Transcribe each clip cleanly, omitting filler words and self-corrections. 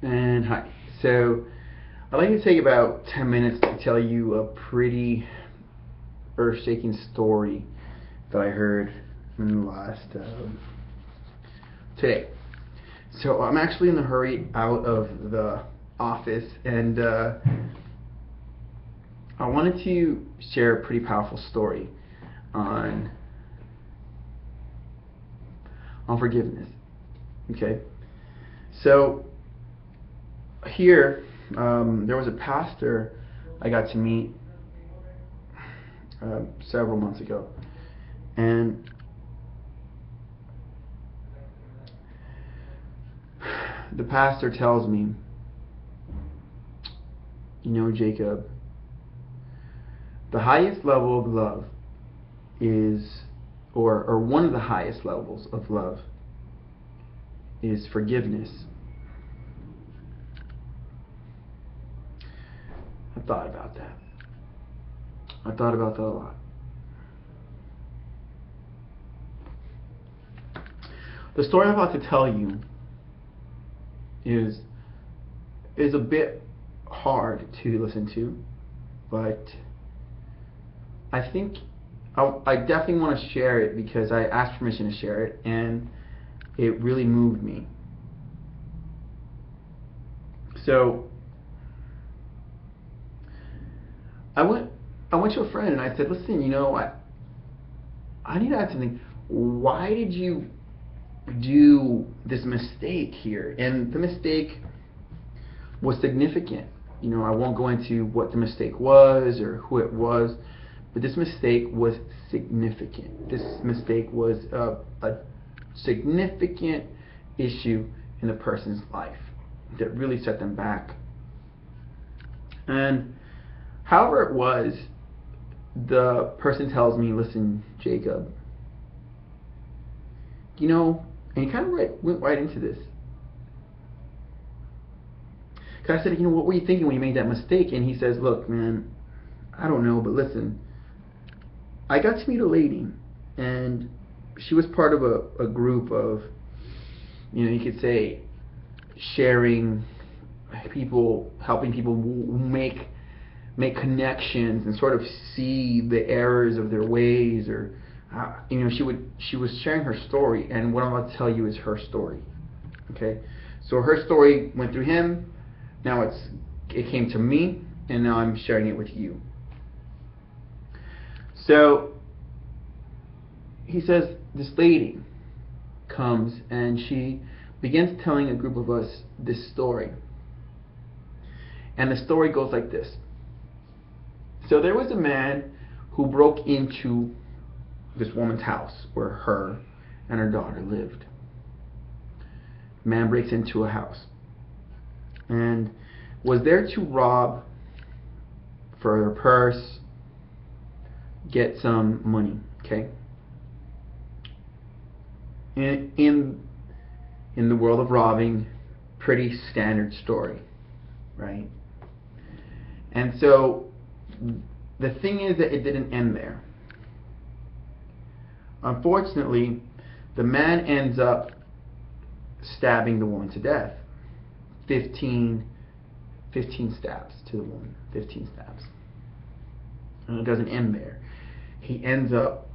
And hi. So I'd like to take about 10 minutes to tell you a pretty earth-shaking story that I heard in the last today. So I'm actually in a hurry out of the office, and I wanted to share a pretty powerful story on forgiveness. Okay. So here, there was a pastor I got to meet several months ago, and the pastor tells me, Jacob, the highest level of love is, or one of the highest levels of love is forgiveness. I thought about that. I thought about that a lot. The story I'm about to tell you is a bit hard to listen to, but I think I definitely want to share it because I asked permission to share it, and it really moved me. So I went to a friend and I said, listen, I need to ask something. Why did you do this mistake here? And the mistake was significant. I won't go into what the mistake was or who it was, but this mistake was significant. This mistake was a significant issue in the person's life that really set them back. And however it was, the person tells me, listen, Jacob, and he kind of went right into this. Because I said, what were you thinking when you made that mistake? And he says, look, man, I don't know, but listen, I got to meet a lady, and she was part of a group of, you could say, sharing people, helping people make connections and sort of see the errors of their ways, or she was sharing her story, and what I'm about to tell you is her story. Okay, so her story went through him. Now it came to me, and now I'm sharing it with you. So he says this lady comes and she begins telling a group of us this story, and the story goes like this. So there was a man who broke into this woman's house where her and her daughter lived. Man breaks into a house and was there to rob for her purse, get some money. Okay. In the world of robbing, pretty standard story, right? And so the thing is that it didn't end there. Unfortunately, the man ends up stabbing the woman to death. 15 stabs to the woman. 15 stabs. And it doesn't end there. He ends up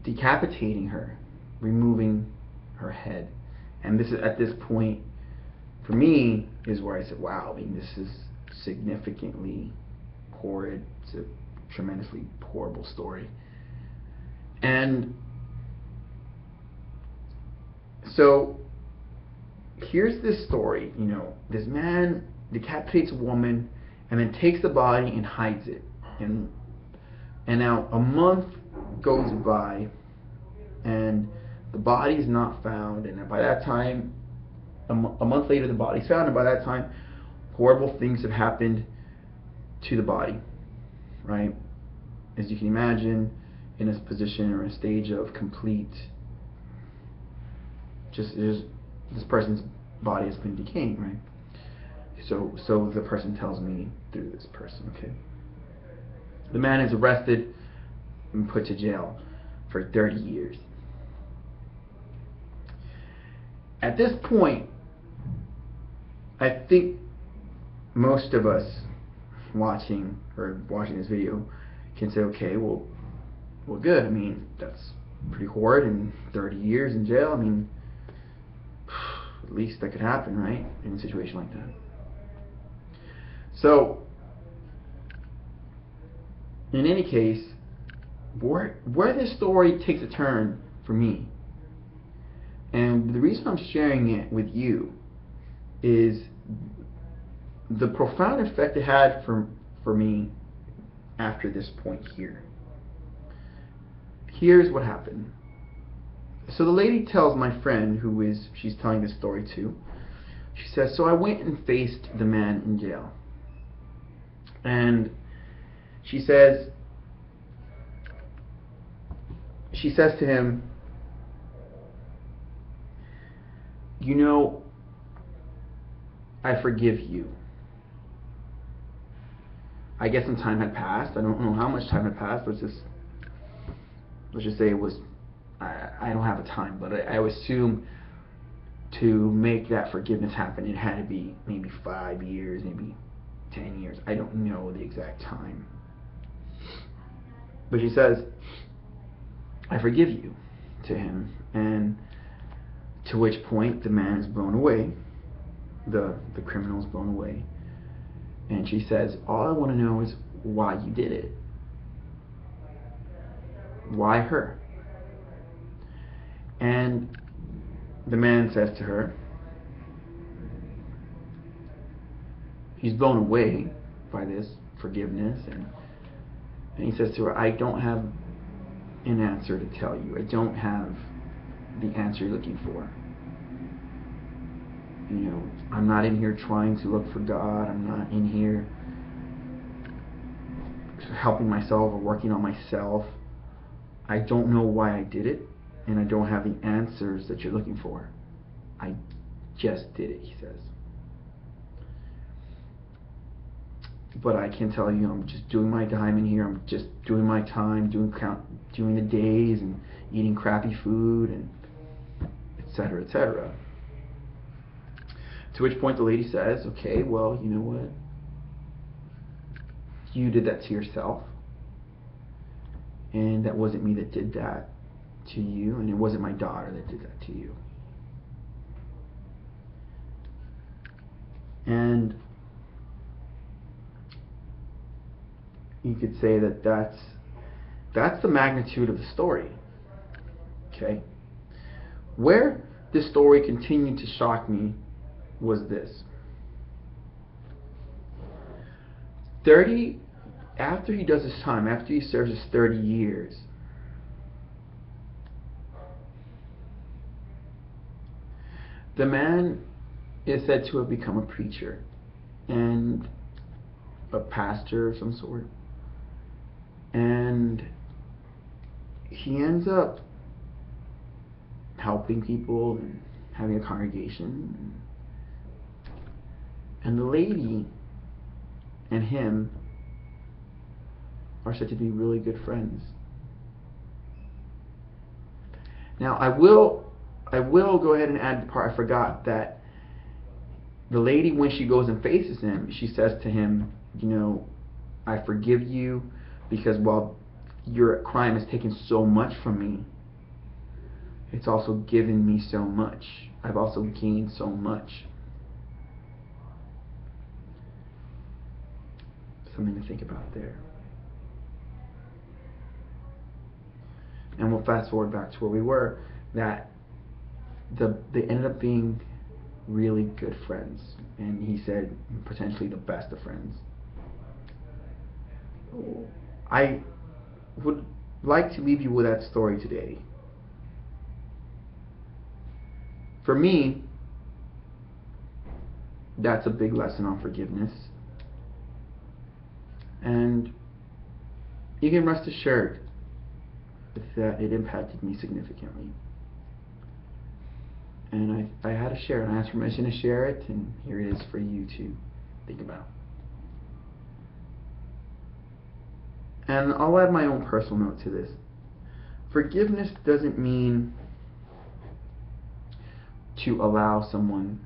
decapitating her, removing her head. And this is, at this point, for me, is where I said, wow, this is significantly horrid. It's a tremendously horrible story. And so here's this story. This man decapitates a woman and then takes the body and hides it. And now a month goes by and the body's not found, and by that time, a month later, the body's found, and by that time, horrible things have happened to the body, right? As you can imagine, in a position or a stage of complete, just this person's body has been decaying, right? So the person tells me through this person, okay? The man is arrested and put to jail for 30 years. At this point, I think most of us watching this video can say, okay, well, good. I mean, that's pretty horrid, and 30 years in jail. I mean, at least that could happen, right? In a situation like that. So, in any case, where this story takes a turn for me, and the reason I'm sharing it with you is the profound effect it had for me after this point here. Here's what happened. So the lady tells my friend, she's telling this story to, she says, so I went and faced the man in jail. And she says to him, you know, I forgive you. I guess some time had passed. I don't know how much time had passed. Let's just say it was, I don't have a time, but I assume to make that forgiveness happen, it had to be maybe 5 years, maybe 10 years. I don't know the exact time. But she says, I forgive you, to him. And to which point the man is blown away. The criminal is blown away. And she says, all I want to know is why you did it. Why her? And the man says to her, he's blown away by this forgiveness, and he says to her, I don't have an answer to tell you. I don't have the answer you're looking for. You know, I'm not in here trying to look for God. I'm not in here helping myself or working on myself. I don't know why I did it, and I don't have the answers that you're looking for. I just did it, he says. But I can tell you, I'm just doing my time in here. I'm just doing my time, doing the days, and eating crappy food, and etc., etc. To which point the lady says, okay, well, you know what? You did that to yourself. And that wasn't me that did that to you, and it wasn't my daughter that did that to you. And you could say that that's the magnitude of the story. Okay? Where this story continued to shock me was this. After he does his time, after he serves his 30 years, the man is said to have become a preacher and a pastor of some sort. And he ends up helping people and having a congregation. And the lady and him are said to be really good friends. Now, I will go ahead and add the part I forgot, that the lady, when she goes and faces him, she says to him, you know, I forgive you because while your crime has taken so much from me, it's also given me so much. I've also gained so much. Something to think about there. And we'll fast forward back to where we were, that they ended up being really good friends, and he said potentially the best of friends. I would like to leave you with that story today. For me, that's a big lesson on forgiveness, and you can rest assured that it impacted me significantly. And I had to share it. I asked permission to share it, and here it is for you to think about. And I'll add my own personal note to this. Forgiveness doesn't mean to allow someone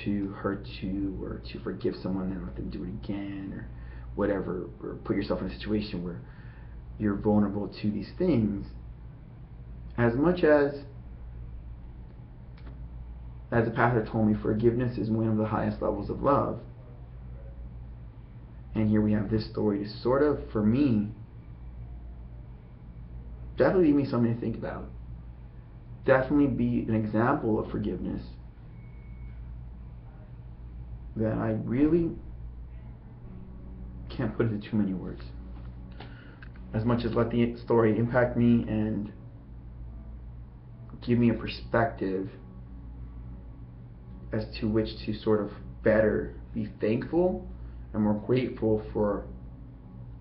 to hurt you, or to forgive someone and let them do it again, or whatever, or put yourself in a situation where you're vulnerable to these things. As much as the pastor told me, forgiveness is one of the highest levels of love. And here we have this story to sort of, for me, definitely give me something to think about. Definitely be an example of forgiveness that I really can't put into too many words. As much as let the story impact me and give me a perspective as to which to sort of better be thankful and more grateful for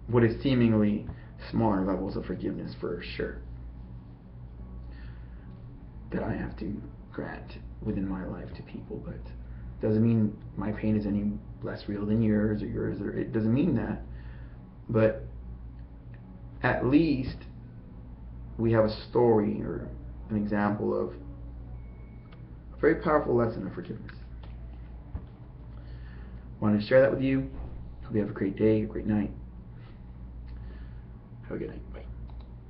what is seemingly smaller levels of forgiveness, for sure, that I have to grant within my life to people. But doesn't mean my pain is any less real than yours, or it doesn't mean that. But at least we have a story or an example of a very powerful lesson of forgiveness. Wanted to share that with you. Hope you have a great day, a great night. Have a good night.